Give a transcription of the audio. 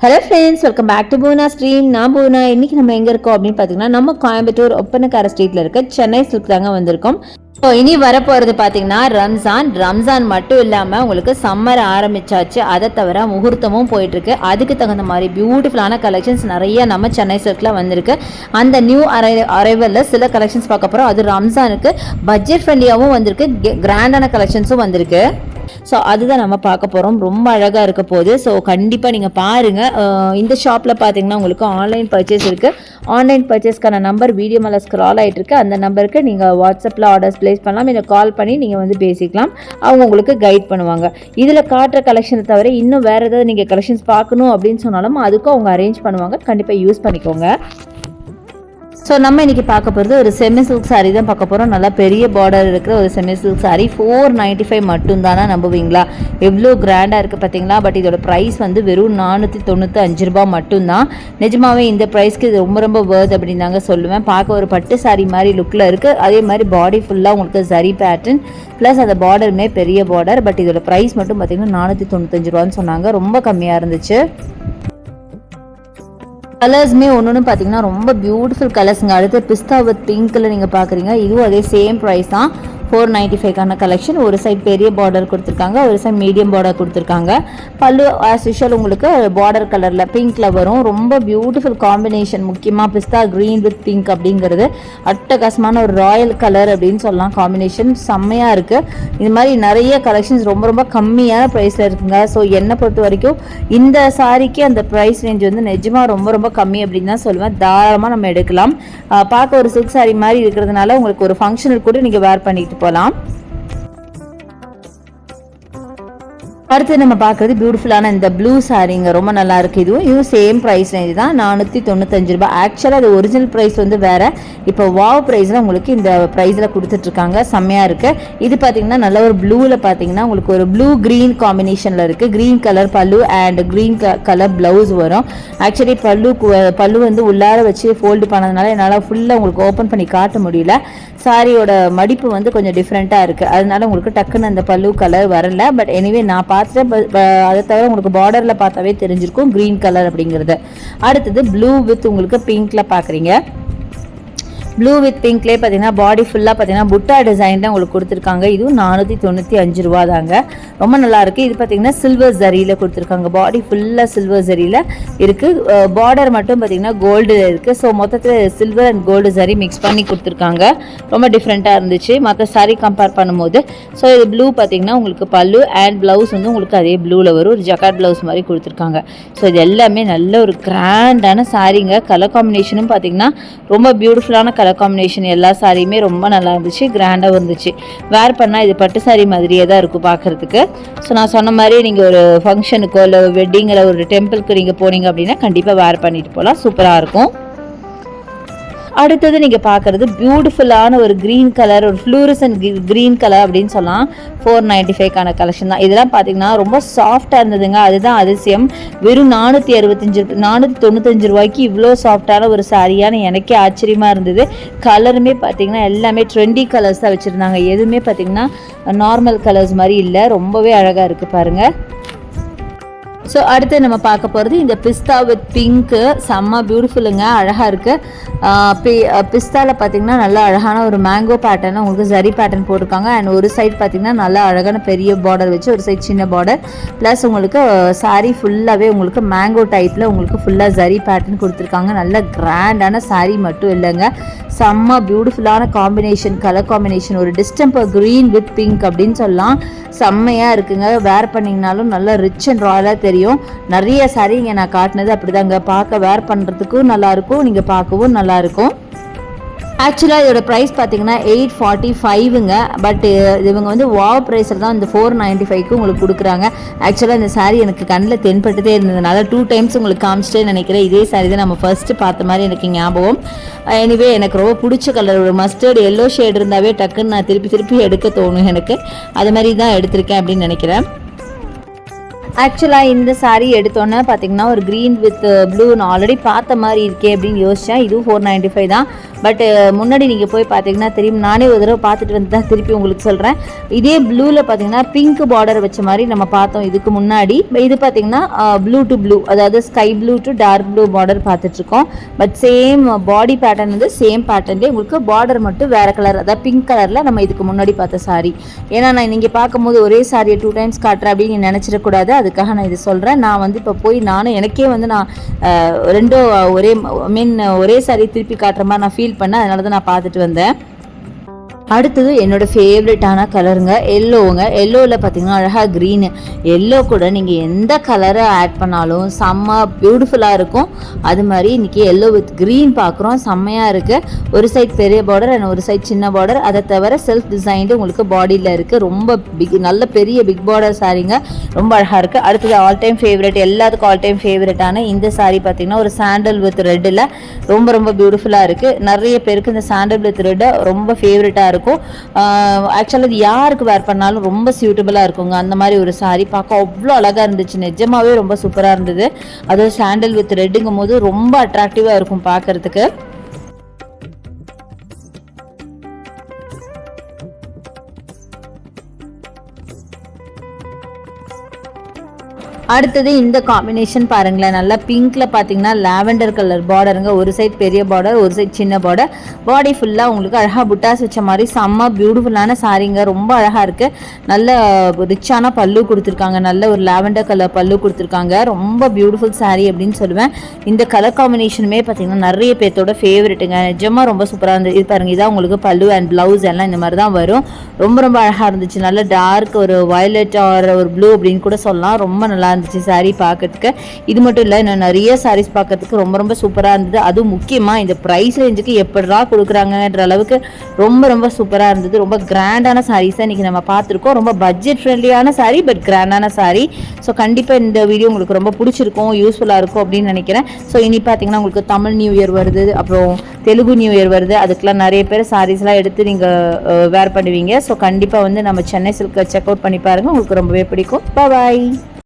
Hello friends, welcome back to Poona stream. நான் பூனா. இன்னைக்கு நம்ம எங்கே இருக்கோம் அப்படின்னு பார்த்தீங்கன்னா, நம்ம கோயம்புத்தூர் ஒப்பனக்கார ஸ்ட்ரீட்டில் இருக்க சென்னை சில்க் தாங்க வந்திருக்கோம். ஸோ இனி வரப்போகிறது பார்த்தீங்கன்னா ரம்ஜான் மட்டும் இல்லாமல் உங்களுக்கு சம்மர் ஆரம்பிச்சாச்சு. அதை தவிர முகூர்த்தமும் போயிட்டுருக்கு. அதுக்கு தகுந்த மாதிரி பியூட்டிஃபுல்லான கலெக்ஷன்ஸ் நிறைய நம்ம சென்னை சில்கில் வந்திருக்கு. அந்த நியூ அரைவலில் சில கலெக்ஷன்ஸ் பார்க்க போகிறோம். அது ரம்ஜானுக்கு பட்ஜெட் ஃப்ரெண்ட்லியாகவும் வந்திருக்கு, கிராண்டான கலெக்ஷன்ஸும் வந்திருக்கு. ஸோ அதுதான் நம்ம பார்க்க போகிறோம். ரொம்ப அழகாக இருக்க போகுது. ஸோ கண்டிப்பாக நீங்கள் பாருங்கள். இந்த ஷாப்பில் பார்த்தீங்கன்னா உங்களுக்கு ஆன்லைன் பர்ச்சேஸ் இருக்குது. ஆன்லைன் பர்ச்சேஸ்க்கான நம்பர் வீடியோ மேலே ஸ்க்ரால் ஆகிட்டு இருக்கு. அந்த நம்பருக்கு நீங்கள் வாட்ஸ்அப்பில் ஆர்டர்ஸ் ப்ளேஸ் பண்ணலாம், இல்லை கால் பண்ணி நீங்கள் வந்து பேசிக்கலாம். அவங்க உங்களுக்கு கைட் பண்ணுவாங்க. இதில் காட்டுற கலெக்ஷனை தவிர இன்னும் வேறு ஏதாவது நீங்கள் கலெக்ஷன்ஸ் பார்க்கணும் அப்படின்னு சொன்னாலும் அதுக்கும் அவங்க அரேஞ்ச் பண்ணுவாங்க. கண்டிப்பாக யூஸ் பண்ணிக்கோங்க. ஸோ நம்ம இன்றைக்கி பார்க்க போகிறது ஒரு செமி சில்க் சாரீ தான் பார்க்க போகிறோம். நல்லா பெரிய பார்டர் இருக்கிற ஒரு செமி சில்க் சாரீ. 495 மட்டும்தானா, நம்புவீங்களா? எவ்வளோ கிராண்டாக இருக்குது பார்த்தீங்களா? பட் இதோட ப்ரைஸ் வந்து வெறும் 495 ரூபா மட்டும்தான். நிஜமாவே இந்த ப்ரைஸ்க்கு இது ரொம்ப ரொம்ப வேர்த் அப்படின்னு தாங்க சொல்லுவேன். பார்க்க ஒரு பட்டு சாரீ மாதிரி லுக்கில் இருக்குது. அதே மாதிரி பாடி ஃபுல்லாக உங்களுக்கு சரி பேட்டர்ன் ப்ளஸ் அந்த பார்டருமே பெரிய பார்டர். பட் இதோட ப்ரைஸ் மட்டும் பார்த்தீங்கன்னா 495 ரூபான்னு சொன்னாங்க. ரொம்ப கம்மியாக இருந்துச்சு. கலர்ஸுமே ஒன்று பார்த்தீங்கன்னா ரொம்ப பியூட்டிஃபுல் கலர்ஸுங்க. அடுத்து பிஸ்தா வித் பிங்க்கில் நீங்கள் பார்க்குறீங்க. இதுவும் அதே சேம் ப்ரைஸ் தான். 495க்கான கலெக்ஷன். ஒரு சைட் பெரிய பார்டர் கொடுத்துருக்காங்க, ஒரு சைட் மீடியம் பார்டர் கொடுத்துருக்காங்க. பல்லு ஆஸ் யூஷுவல் உங்களுக்கு பார்டர் கலரில் பிங்க்கில் வரும். ரொம்ப பியூட்டிஃபுல் காம்பினேஷன். முக்கியமாக பிஸ்தா க்ரீன் வித் பிங்க் அப்படிங்கிறது அட்டகாசமான ஒரு ராயல் கலர் அப்படின்னு சொல்லலாம். காம்பினேஷன் செம்மையாக இருக்குது. இது மாதிரி நிறைய கலெக்ஷன்ஸ் ரொம்ப ரொம்ப கம்மியான ப்ரைஸில் இருக்குங்க. ஸோ என்னை பொறுத்த வரைக்கும் இந்த சாரிக்கு அந்த ப்ரைஸ் ரேஞ்ச் வந்து நிஜமாக ரொம்ப ரொம்ப கம்மி அப்படின்னு தான் சொல்லுவேன். தாராளமாக நம்ம எடுக்கலாம். பார்க்க ஒரு சில்க் சாரி மாதிரி இருக்கிறதுனால உங்களுக்கு ஒரு ஃபங்க்ஷனுக்கு கூட நீங்கள் வேர் பண்ணிட்டு போகலாம். அடுத்து நம்ம பார்க்குறது பியூட்டிஃபுல்லான இந்த ப்ளூ சாரீங்க. ரொம்ப நல்லா இருக்குது. இதுவும் சேம் ப்ரைஸ் ரேஞ்ச் தான், 495 ரூபாய். ஆக்சுவலாக அது ஒரிஜினல் ப்ரைஸ் வந்து வேறு. இப்போ வாவ் ப்ரைஸில் உங்களுக்கு இந்த ப்ரைஸில் கொடுத்துட்ருக்காங்க. செம்மையாக இருக்குது. இது பார்த்தீங்கன்னா நல்ல ஒரு ப்ளூவில் பார்த்தீங்கன்னா உங்களுக்கு ஒரு ப்ளூ க்ரீன் காம்பினேஷனில் இருக்குது. க்ரீன் கலர் பல்லு அண்ட் க்ரீன் கலர் ப்ளவுஸ் வரும். ஆக்சுவலி பல்லு வந்து உள்ளார வச்சு ஃபோல்டு பண்ணதுனால என்னால் ஃபுல்லாக உங்களுக்கு ஓப்பன் பண்ணி காட்ட முடியல. சாரியோட மடிப்பு வந்து கொஞ்சம் டிஃப்ரெண்ட்டாக இருக்குது. அதனால உங்களுக்கு டக்குன்னு அந்த பல்லு கலர் வரல. பட் எனிவே நான் பார்த்துட்டு அதை தவிர உங்களுக்கு பார்டரில் பார்த்தாவே தெரிஞ்சிருக்கும் க்ரீன் கலர் அப்படிங்கிறது. அடுத்தது ப்ளூ வித் உங்களுக்கு பிங்க்கில் பார்க்குறீங்க. ப்ளூ வித் பிங்க்லேயே பார்த்தீங்கன்னா பாடி ஃபுல்லாக பார்த்தீங்கன்னா புட்டா டிசைன் தான் உங்களுக்கு கொடுத்துருக்காங்க. இதுவும் 495 ரூபா தாங்க. ரொம்ப நல்லாயிருக்கு. இது பார்த்தீங்கன்னா சில்வர் ஜரியில் கொடுத்துருக்காங்க. பாடி ஃபுல்லாக சில்வர் ஜரியில் இருக்குது. பார்டர் மட்டும் பார்த்தீங்கன்னா கோல்டு இருக்குது. ஸோ மொத்தத்தில் silver and gold zari mix பண்ணி கொடுத்துருக்காங்க. ரொம்ப டிஃப்ரெண்ட்டாக இருந்துச்சு மற்ற சாரீ கம்பேர் பண்ணும்போது. ஸோ இது ப்ளூ பார்த்தீங்கன்னா உங்களுக்கு பல்லு அண்ட் ப்ளவுஸ் வந்து உங்களுக்கு அதே ப்ளூவில் வரும். ஒரு ஜக்கார்ட் ப்ளவுஸ் மாதிரி கொடுத்துருக்காங்க. ஸோ இது எல்லாமே நல்ல ஒரு கிராண்டான சாரீங்க. கலர் காம்பினேஷனும் பார்த்தீங்கன்னா ரொம்ப பியூட்டிஃபுல்லான கலர் காம்பினேஷன். எல்லா சாரியுமே ரொம்ப நல்லா இருந்துச்சு, கிராண்டாக இருந்துச்சு. வேர் பண்ணால் இது பட்டு சாரி மாதிரியே தான் இருக்கும் பார்க்குறதுக்கு. ஸோ நான் சொன்ன மாதிரி நீங்கள் ஒரு ஃபங்க்ஷனுக்கோ இல்லை வெட்டிங் இல்லை ஒரு டெம்பிளுக்கு நீங்கள் போனீங்க அப்படின்னா கண்டிப்பாக வேர் பண்ணிட்டு போகலாம். சூப்பராக இருக்கும். அடுத்தது நீங்கள் பார்க்குறது பியூட்டிஃபுல்லான ஒரு க்ரீன் கலர், ஒரு ஃப்ளூரசன்ட் க்ரீன் கலர் அப்படின்னு சொல்லலாம். 495க்கான கலெக்ஷன் தான். இதெல்லாம் பார்த்தீங்கன்னா ரொம்ப சாஃப்டாக இருந்ததுங்க. அதுதான் அதிசயம். வெறும் 495 ரூபாய்க்கு இவ்வளோ சாஃப்டான ஒரு சாரியான்னு எனக்கே ஆச்சரியமாக இருந்தது. கலருமே பார்த்தீங்கன்னா எல்லாமே ட்ரெண்டி கலர்ஸ் தான் வச்சுருந்தாங்க. எதுவுமே பார்த்தீங்கன்னா நார்மல் கலர்ஸ் மாதிரி இல்லை. ரொம்பவே அழகாக இருக்குது பாருங்கள். ஸோ அடுத்து நம்ம பார்க்க போகிறது இந்த பிஸ்தா வித் பிங்க்கு. செம்ம பியூட்டிஃபுல்லுங்க, அழகாக இருக்குது. பிஸ்தாவில் பார்த்தீங்கன்னா நல்லா அழகான ஒரு மேங்கோ பேட்டர்ன் உங்களுக்கு ஜரி பேட்டர்ன் போட்டிருக்காங்க. அண்ட் ஒரு சைட் பார்த்தீங்கன்னா நல்லா அழகான பெரிய பார்டர் வச்சு ஒரு சைட் சின்ன பார்டர் ப்ளஸ் உங்களுக்கு சாரீ ஃபுல்லாகவே உங்களுக்கு மேங்கோ டைப்பில் உங்களுக்கு ஃபுல்லாக ஜரி பேட்டர்ன் கொடுத்துருக்காங்க. நல்ல கிராண்டான சாரீ மட்டும் இல்லைங்க, செம்ம பியூட்டிஃபுல்லான காம்பினேஷன், கலர் காம்பினேஷன். ஒரு டிஸ்டம்பர் க்ரீன் வித் பிங்க் அப்படின்னு சொல்லலாம். செம்மையாக இருக்குங்க. வேர் பண்ணிங்கனாலும் நல்லா ரிச் அண்ட் ராயலாக தெரியும். நிறைய சாரீ இங்கே நான் காட்டினது அப்படிதாங்க. பார்க்க வேர் பண்ணுறதுக்கும் நல்லாயிருக்கும், நீங்கள் பார்க்கவும் நல்லாயிருக்கும். ஆக்சுவலாக இதோட ப்ரைஸ் பார்த்தீங்கன்னா 845ங்க. பட் இவங்க வந்து வாவ் ப்ரைஸில் தான் இந்த 495க்கு உங்களுக்கு கொடுக்குறாங்க. ஆக்சுவலாக இந்த சாரீ எனக்கு கண்ணில் தென்பட்டுட்டே இருந்ததுனால 2 டைம்ஸ் உங்களுக்கு காமிச்சிட்டே நினைக்கிறேன். இதே சாரீ தான் நம்ம ஃபர்ஸ்ட்டு பார்த்த மாதிரி எனக்கு ஞாபகம். எனிவே எனக்கு ரொம்ப பிடிச்ச கலர் ஒரு மஸ்டர்டு எல்லோ ஷேட் இருந்தாவே டக்குன்னு நான் திருப்பி எடுக்க தோணும் எனக்கு. அது மாதிரி தான் எடுத்திருக்கேன் அப்படின்னு நினைக்கிறேன். ஆக்சுவலாக இந்த சாரீ எடுத்தோன்னே பார்த்தீங்கன்னா ஒரு க்ரீன் வித் ப்ளூ நான் ஆல்ரெடி பார்த்த மாதிரி இருக்கே அப்படின்னு யோசித்தேன். இதுவும் 495 தான். பட் முன்னாடி நீங்கள் போய் பார்த்தீங்கன்னா தெரியும். நானே ஒரு தடவை பார்த்துட்டு வந்து தான் திருப்பி உங்களுக்கு சொல்கிறேன். இதே ப்ளூவில் பார்த்தீங்கன்னா பிங்க் பார்டர் வச்ச மாதிரி நம்ம பார்த்தோம் இதுக்கு முன்னாடி. இது பார்த்தீங்கன்னா ப்ளூ டு ப்ளூ, அதாவது sky blue to dark blue border பார்த்துட்ருக்கோம். பட் சேம் பாடி பேட்டர்ன் வந்து சேம் பேட்டர்ன்லேயே உங்களுக்கு பார்டர் மட்டும் வேறு கலர், அதாவது பிங்க் கலரில் நம்ம இதுக்கு முன்னாடி பார்த்த சாரீ. ஏன்னா நான் நீங்கள் பார்க்கும்போது ஒரே சாரியை 2 டைம்ஸ் காட்டுறேன் அப்படின்னு நினச்சிடக்கூடாது. அதுக்காக நான் இது சொல்கிறேன். நான் வந்து இப்போ போய் எனக்கே வந்து நான் ரெண்டும் ஒரே சாரி திருப்பி காட்டுற மாதிரி நான் ஃபீல் பண்ணேன். அதனால தான் நான் பார்த்துட்டு வந்தேன். அடுத்தது என்னோடய ஃபேவரட்டான கலருங்க எல்லோவுங்க. எல்லோவில் பார்த்தீங்கன்னா அழகாக க்ரீனு, எல்லோ கூட நீங்கள் எந்த கலரை ஆட் பண்ணாலும் செம்ம பியூட்டிஃபுல்லாக இருக்கும். அது மாதிரி இன்றைக்கி எல்லோ வித் க்ரீன் பார்க்குறோம், செம்மையாக இருக்குது. ஒரு சைட் பெரிய பார்டர் அண்ட் ஒரு சைட் சின்ன பார்டர். அதை தவிர செல்ஃப் டிசைன்டு உங்களுக்கு பாடியில் இருக்குது. ரொம்ப நல்ல பெரிய பிக் பார்டர் சாரீங்க, ரொம்ப அழகாக இருக்குது. அடுத்தது ஆல் டைம் ஃபேவரட், எல்லாத்துக்கும் ஆல் டைம் ஃபேவரட்டான இந்த சாரீ பார்த்திங்கன்னா ஒரு சாண்டல் வித் ரெட்டில் ரொம்ப ரொம்ப பியூட்டிஃபுல்லாக இருக்குது. நிறைய பேருக்கு இந்த சாண்டல் வித் ரெட்டை ரொம்ப ஃபேவரட்டாக இருக்கும். ஆக்சுவலாக இது யாருக்கு வேர் பண்ணாலும் ரொம்ப சூட்டபிளாக இருக்குங்க. அந்த மாதிரி ஒரு சாரீ பார்க்க அவ்வளோ அழகாக இருந்துச்சு, நிஜமாவே ரொம்ப சூப்பராக இருந்தது. அதுவும் சாண்டல் வித் ரெட்டுங்கும் போது ரொம்ப அட்ராக்டிவாக இருக்கும் பார்க்கறதுக்கு. அடுத்தது இந்த காம்பினேஷன் பாருங்களேன், நல்லா பிங்க்ல பார்த்தீங்கன்னா லாவெண்டர் கலர் பார்டருங்க. ஒரு சைட் பெரிய பார்டர், ஒரு சைட் சின்ன பார்டர். பாடி ஃபுல்லாக உங்களுக்கு அழகாக புட்டாஸ் வச்ச மாதிரி செம்ம பியூட்டிஃபுல்லான சாரீங்க, ரொம்ப அழகாக இருக்குது. நல்ல ரிச்சான பல்லு கொடுத்துருக்காங்க, நல்ல ஒரு லாவெண்டர் கலர் பல்லு கொடுத்துருக்காங்க. ரொம்ப பியூட்டிஃபுல் சாரீ அப்படின்னு சொல்லுவேன். இந்த கலர் காம்பினேஷனுமே பார்த்தீங்கன்னா நிறைய பேர்த்தோட ஃபேவரெட்டுங்க, நிஜமாக ரொம்ப சூப்பராக இருந்தது. இது பாருங்க, இதான் உங்களுக்கு பல்லு அண்ட் ப்ளவுஸ் எல்லாம் இந்த மாதிரி தான் வரும். ரொம்ப ரொம்ப அழகாக இருந்துச்சு. நல்ல டார்க் ஒரு வயலட் ஆர் ஒரு ப்ளூ அப்படின்னு கூட சொல்லலாம். ரொம்ப நல்லா இருந்துச்சு சாரீ பார்க்கறதுக்கு. இது மட்டும் இல்லை, இன்னும் நிறைய சாரீஸ் பார்க்கறதுக்கு ரொம்ப ரொம்ப சூப்பராக இருந்தது. அதுவும் முக்கியமாக இந்த ப்ரைஸ் ரேஞ்சுக்கு எப்படிடா கொடுக்குறாங்கன்ற அளவுக்கு ரொம்ப ரொம்ப சூப்பராக இருந்தது. ரொம்ப கிராண்டான சாரீஸை இன்றைக்கி நம்ம பார்த்துருக்கோம். ரொம்ப பட்ஜெட் ஃப்ரெண்ட்லியான சாரீ, பட் கிராண்டான சாரீ. ஸோ கண்டிப்பாக இந்த வீடியோ உங்களுக்கு ரொம்ப பிடிச்சிருக்கும், யூஸ்ஃபுல்லாக இருக்கும் அப்படின்னு நினைக்கிறேன். ஸோ இனி பார்த்தீங்கன்னா உங்களுக்கு தமிழ் நியூ இயர் வருது, அப்புறம் தெலுங்கு நியூ இயர் வருது. அதுக்கெலாம் நிறைய பேர் சாரீஸ்லாம் எடுத்து நீங்கள் வேர் பண்ணுவீங்க. ஸோ கண்டிப்பாக வந்து நம்ம சென்னை சில்கை செக் அவுட் பண்ணி பாருங்கள், உங்களுக்கு ரொம்பவே பிடிக்கும். பாய்.